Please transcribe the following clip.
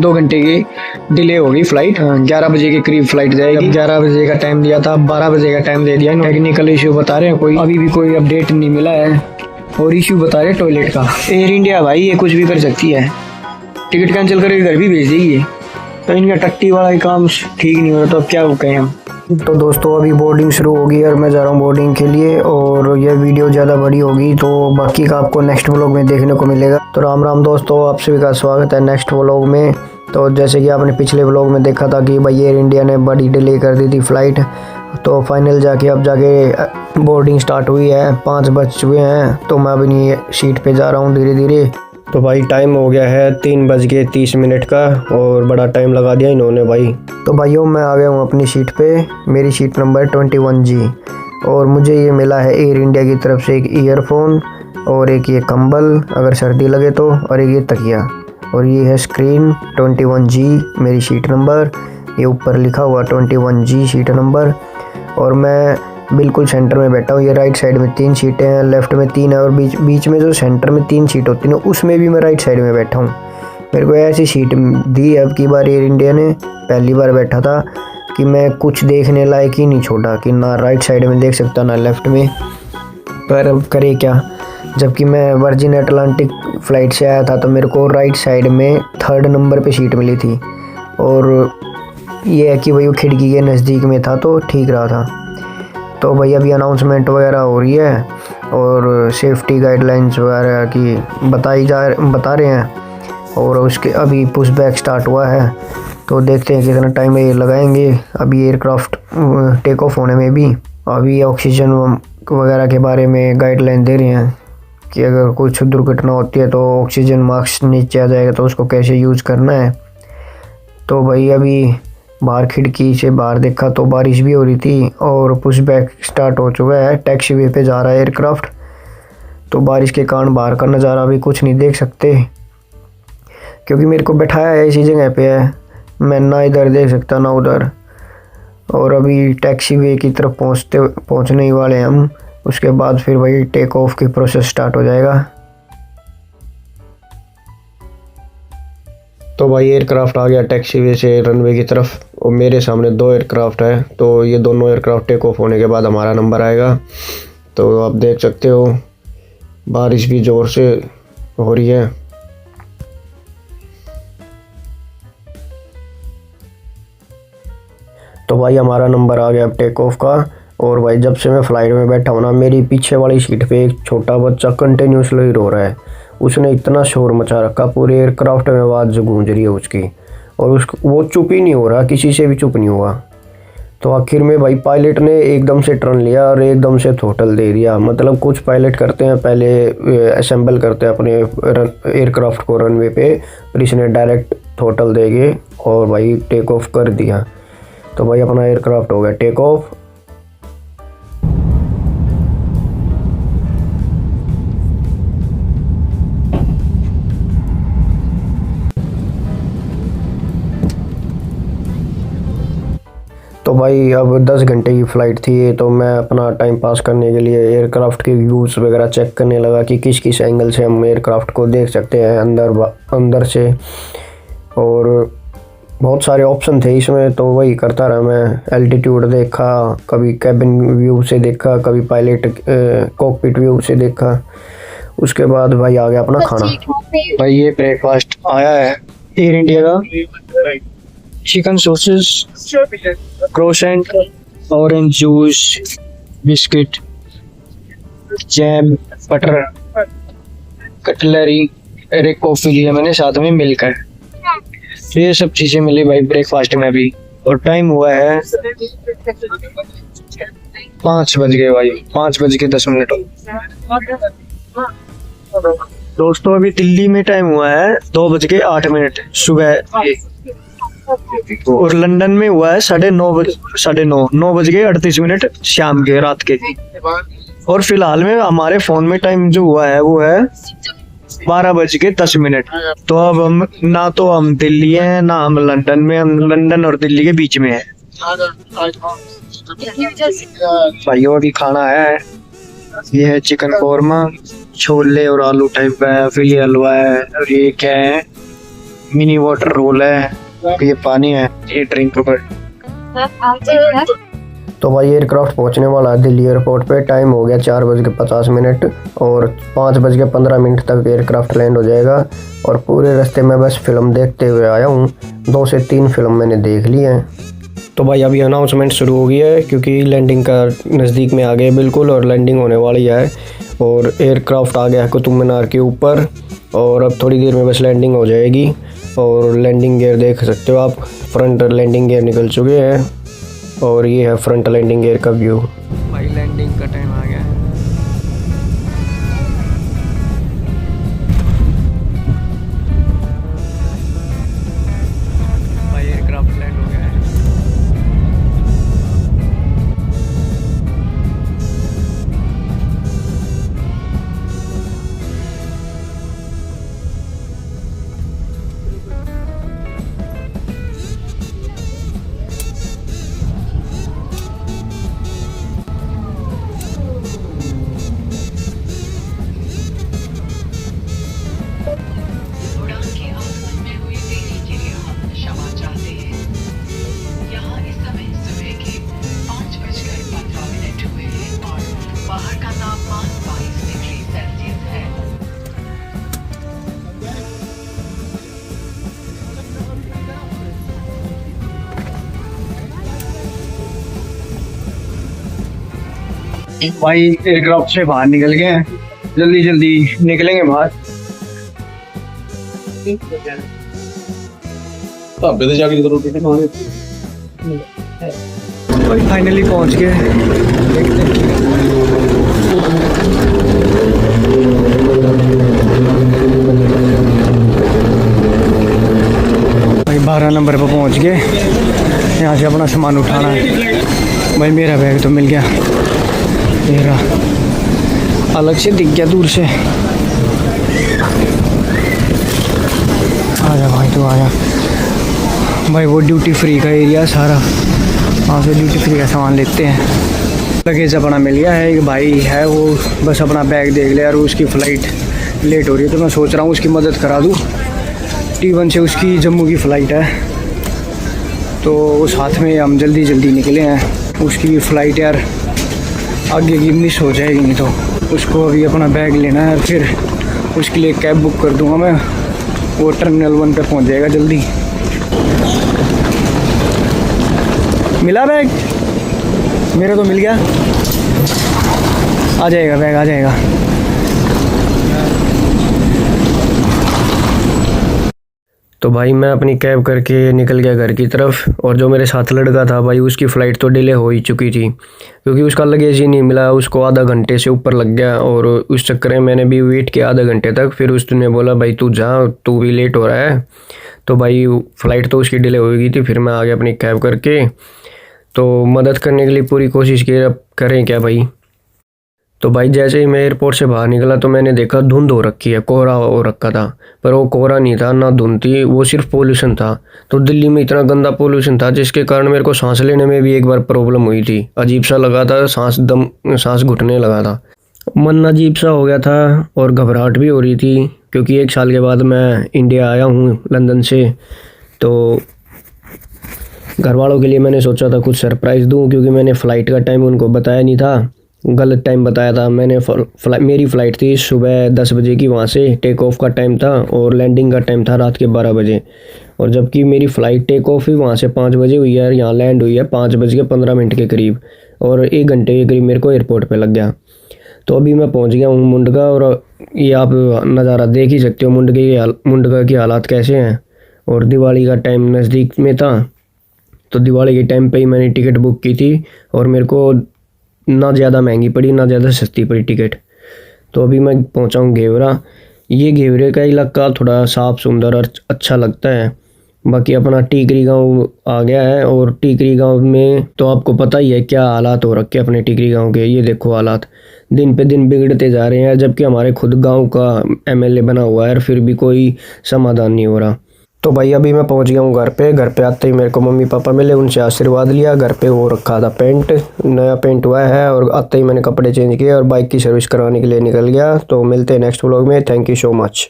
2 घंटे की डिले हो गई फ्लाइट। 11 बजे के करीब फ्लाइट जाएगी। 11 बजे का टाइम दिया था, 12 बजे का टाइम दे दिया। टेक्निकल इशू बता रहे हैं, कोई अभी भी कोई अपडेट नहीं मिला है। और इशू बता रहे हैं टॉयलेट का। एयर इंडिया भाई ये कुछ भी कर सकती है, टिकट कैंसिल करके घर भी भेज देगी। तो इनका टट्टी वाला ही काम ठीक नहीं हो रहा, तो अब क्या कहें हम। तो दोस्तों अभी बोर्डिंग शुरू होगी और मैं जा रहा हूँ बोर्डिंग के लिए। और यह वीडियो ज़्यादा बड़ी होगी तो बाकी का आपको नेक्स्ट व्लॉग में देखने को मिलेगा। तो राम राम दोस्तों, आप सभी का स्वागत है नेक्स्ट व्लॉग में। तो जैसे कि आपने पिछले व्लॉग में देखा था कि भाई एयर इंडिया ने बड़ी डिले कर दी थी फ़्लाइट। तो फाइनल जाके अब जाके बोर्डिंग स्टार्ट हुई है। 5 बज चुके हैं। तो मैं अपनी सीट पे जा रहा हूँ धीरे धीरे। तो भाई टाइम हो गया है 3:30 का और बड़ा टाइम लगा दिया इन्होंने भाई। तो भाइयों मैं आ गया हूँ अपनी सीट पे। मेरी सीट नंबर 21G। और मुझे ये मिला है एयर इंडिया की तरफ से एक ईयरफोन और एक ये कंबल अगर सर्दी लगे तो, और एक ये तकिया। और ये है स्क्रीन 21G मेरी सीट नंबर। ये ऊपर लिखा हुआ 21G सीट नंबर। और मैं बिल्कुल सेंटर में बैठा हूँ। ये राइट साइड में 3 सीटें हैं, लेफ्ट में 3 है और बीच में जो सेंटर में 3 सीट होती है ना, उसमें भी मैं राइट साइड में बैठा हूँ। मेरे को ऐसी सीट दी अब की बार एयर इंडिया ने। पहली बार बैठा था कि मैं कुछ देखने लायक ही नहीं छोड़ा कि ना राइट साइड में देख सकता ना लेफ्ट में। पर अब करे क्या, जबकि मैं वर्जिन अटलांटिक फ़्लाइट से आया था तो मेरे को राइट साइड में 3rd नंबर पे सीट मिली थी। और ये है कि भाई वो खिड़की के नज़दीक में था तो ठीक रहा था। तो भाई अभी अनाउंसमेंट वगैरह हो रही है और सेफ्टी गाइडलाइंस वगैरह की बता रहे हैं। और उसके अभी पुश बैक स्टार्ट हुआ है तो देखते हैं कितना टाइम ये लगाएंगे। अभी एयरक्राफ्ट टेक ऑफ होने में भी अभी ऑक्सीजन वगैरह के बारे में गाइडलाइन दे रहे हैं कि अगर कुछ दुर्घटना होती है तो ऑक्सीजन मास्क नीचे आ जाएगा तो उसको कैसे यूज़ करना है। तो भाई अभी बाहर खिड़की से बाहर देखा तो बारिश भी हो रही थी और पुश बैक स्टार्ट हो चुका है। टैक्सी वे पे जा रहा है एयरक्राफ्ट। तो बारिश के कारण बाहर का नज़ारा भी कुछ नहीं देख सकते क्योंकि मेरे को बैठाया है इसी जगह पे है। मैं ना इधर देख सकता ना उधर। और अभी टैक्सी वे की तरफ पहुंचने ही वाले हैं हम। उसके बाद फिर वही टेक ऑफ की प्रोसेस स्टार्ट हो जाएगा। तो भाई एयरक्राफ्ट आ गया टैक्सी वे से रनवे की तरफ और मेरे सामने 2 एयरक्राफ्ट है। तो ये दोनों एयरक्राफ्ट टेक ऑफ होने के बाद हमारा नंबर आएगा। तो आप देख सकते हो बारिश भी ज़ोर से हो रही है। तो भाई हमारा नंबर आ गया अब टेक ऑफ का। और भाई जब से मैं फ़्लाइट में बैठा हूँ ना, मेरी पीछे वाली सीट पे एक छोटा बच्चा कंटिन्यूसली रो रहा है। उसने इतना शोर मचा रखा, पूरे एयरक्राफ्ट में आवाज़ गूंज रही है उसकी। और वो चुप ही नहीं हो रहा, किसी से भी चुप नहीं हुआ। तो आखिर में भाई पायलट ने एकदम से टर्न लिया और एकदम से थ्रोटल दे दिया। मतलब कुछ पायलट करते हैं पहले असेंबल करते हैं अपने एयरक्राफ्ट को रनवे पे, और इसने डायरेक्ट थ्रोटल देके और भाई टेक ऑफ कर दिया। तो भाई अपना एयरक्राफ्ट हो गया टेक ऑफ। तो भाई अब 10 घंटे की फ़्लाइट थी तो मैं अपना टाइम पास करने के लिए एयरक्राफ्ट के व्यूज़ वगैरह चेक करने लगा कि किस किस एंगल से हम एयरक्राफ्ट को देख सकते हैं अंदर से। और बहुत सारे ऑप्शन थे इसमें तो वही करता रहा मैं। एल्टीट्यूड देखा, कभी कैबिन व्यू से देखा, कभी पायलट कॉकपिट व्यू से देखा। उसके बाद भाई आ गया अपना खाना। भाई ये ब्रेकफास्ट आया है एयर इंडिया का। Chicken sauces, croissant, orange juice, biscuit, jam, butter, cutlery, एक कॉफ़ी लिया मैंने साथ में मिलकर। तो ये सब चीज़ें मिली भाई ब्रेकफास्ट में भी। और टाइम हुआ है 5 बज गए भाई, 5:10। दोस्तों अभी दिल्ली में टाइम हुआ है 2:08 सुबह। और लंदन में हुआ है 9:38 शाम के, रात के। और फिलहाल में हमारे फोन में टाइम जो हुआ है वो है 12:10। तो अब हम ना तो हम दिल्ली हैं ना हम लंदन में, हम लंदन और दिल्ली के बीच में है। भाइयों अभी खाना है, ये है चिकन कौरमा, छोले और आलू टाइप का है, फिर ये हलवा है, और ये क्या है मिनी वाटर रोल है, ये पानी है, ये ड्रिंक पर। तो भाई एयरक्राफ्ट पहुंचने वाला है दिल्ली एयरपोर्ट पे। टाइम हो गया 4:50 और 5:15 तक एयरक्राफ्ट लैंड हो जाएगा। और पूरे रास्ते में बस फिल्म देखते हुए आया हूँ। 2 से 3 फिल्म मैंने देख ली हैं। तो भाई अभी अनाउंसमेंट शुरू हो गई है क्योंकि लैंडिंग का नज़दीक में आ गए बिल्कुल, और लैंडिंग होने वाली है। और एयरक्राफ्ट आ गया है कुतुब मीनार के ऊपर, और अब थोड़ी देर में बस लैंडिंग हो जाएगी। और लैंडिंग गियर देख सकते हो आप, फ्रंट लैंडिंग गियर निकल चुके हैं और ये है फ्रंट लैंडिंग गियर का व्यू। भाई लैंडिंग का टाइम आ गया है। भाई एयरक्राफ्ट लैंड हो गया है। भाई एयरक्राफ्ट से बाहर निकल गए हैं, जल्दी जल्दी निकलेंगे बाहर। भाई फाइनली पहुंच गए। भाई 12 नंबर पर पहुंच गए। यहाँ से अपना सामान उठाना है। भाई मेरा बैग तो मिल गया, मेरा अलग से दिख गया दूर से। आजा भाई तू आजा। भाई वो ड्यूटी फ्री का एरिया सारा, वहाँ से ड्यूटी फ्री का सामान लेते हैं। लगेज अपना मिल गया है। एक भाई है वो बस अपना बैग देख ले, और उसकी फ़्लाइट लेट हो रही है तो मैं सोच रहा हूँ उसकी मदद करा दूँ। T1 से उसकी जम्मू की फ़्लाइट है, तो उस हाथ में हम जल्दी जल्दी निकले हैं। उसकी फ़्लाइट यार आगे की मिस हो जाएगी, नहीं तो उसको अभी अपना बैग लेना है। फिर उसके लिए कैब बुक कर दूंगा मैं, वो टर्मिनल 1 पे पहुंच जाएगा जल्दी। मिला बैग? मेरा तो मिल गया। आ जाएगा बैग, आ जाएगा। तो भाई मैं अपनी कैब करके निकल गया घर की तरफ, और जो मेरे साथ लड़का था भाई उसकी फ़्लाइट तो डिले हो ही चुकी थी क्योंकि उसका लगेज ही नहीं मिला। उसको आधा घंटे से ऊपर लग गया, और उस चक्कर में मैंने भी वेट किया आधा घंटे तक। फिर उसने बोला भाई तू जा, तू भी लेट हो रहा है। तो भाई फ़्लाइट तो उसकी डिले हो गई थी। फिर मैं आ गया अपनी कैब करके, तो मदद करने के लिए पूरी कोशिश की। अब करें क्या भाई। तो भाई जैसे ही मैं एयरपोर्ट से बाहर निकला तो मैंने देखा धुंध हो रखी है, कोहरा हो रखा था। पर वो कोहरा नहीं था, ना धुंध थी, वो सिर्फ पोल्यूशन था। तो दिल्ली में इतना गंदा पोल्यूशन था जिसके कारण मेरे को सांस लेने में भी एक बार प्रॉब्लम हुई थी। अजीब सा लगा था, सांस घुटने लगा था, मन अजीब सा हो गया था, और घबराहट भी हो रही थी क्योंकि 1 साल के बाद मैं इंडिया आया हूँ लंदन से। तो घर वालों के लिए मैंने सोचा था कुछ सरप्राइज़ दूँ, क्योंकि मैंने फ़्लाइट का टाइम उनको बताया नहीं था, गलत टाइम बताया था मैंने। मेरी फ़्लाइट थी सुबह 10 बजे की, वहाँ से टेक ऑफ का टाइम था, और लैंडिंग का टाइम था रात के 12 बजे। और जबकि मेरी फ़्लाइट टेक ऑफ ही वहाँ से 5 बजे हुई है, और यहाँ लैंड हुई है 5:15 के करीब, और 1 घंटे के करीब मेरे को एयरपोर्ट पे लग गया। तो अभी मैं पहुँच गया हूँ मुंडका, और ये आप नज़ारा देख ही सकते हो मुंडका की हालात कैसे हैं। और दिवाली का टाइम नज़दीक में था, तो दिवाली के टाइम पे ही मैंने टिकट बुक की थी, और मेरे को ना ज़्यादा महंगी पड़ी ना ज़्यादा सस्ती पड़ी टिकट। तो अभी मैं पहुंचा हूँ घेवरा। ये घेवरे का इलाका थोड़ा साफ़ सुंदर और अच्छा लगता है। बाकी अपना टीकरी गांव आ गया है, और टीकरी गांव में तो आपको पता ही है क्या हालात हो रखे अपने टीकरी गांव के। ये देखो हालात दिन पे दिन बिगड़ते जा रहे हैं, जबकि हमारे खुद गांव का MLA बना हुआ है, फिर भी कोई समाधान नहीं हो रहा। तो भाई अभी मैं पहुंच गया हूँ घर पे। घर पे आते ही मेरे को मम्मी पापा मिले, उनसे आशीर्वाद लिया। घर पे वो रखा था पेंट, नया पेंट हुआ है, और आते ही मैंने कपड़े चेंज किए और बाइक की सर्विस करवाने के लिए निकल गया। तो मिलते हैं नेक्स्ट व्लॉग में। Thank you so much.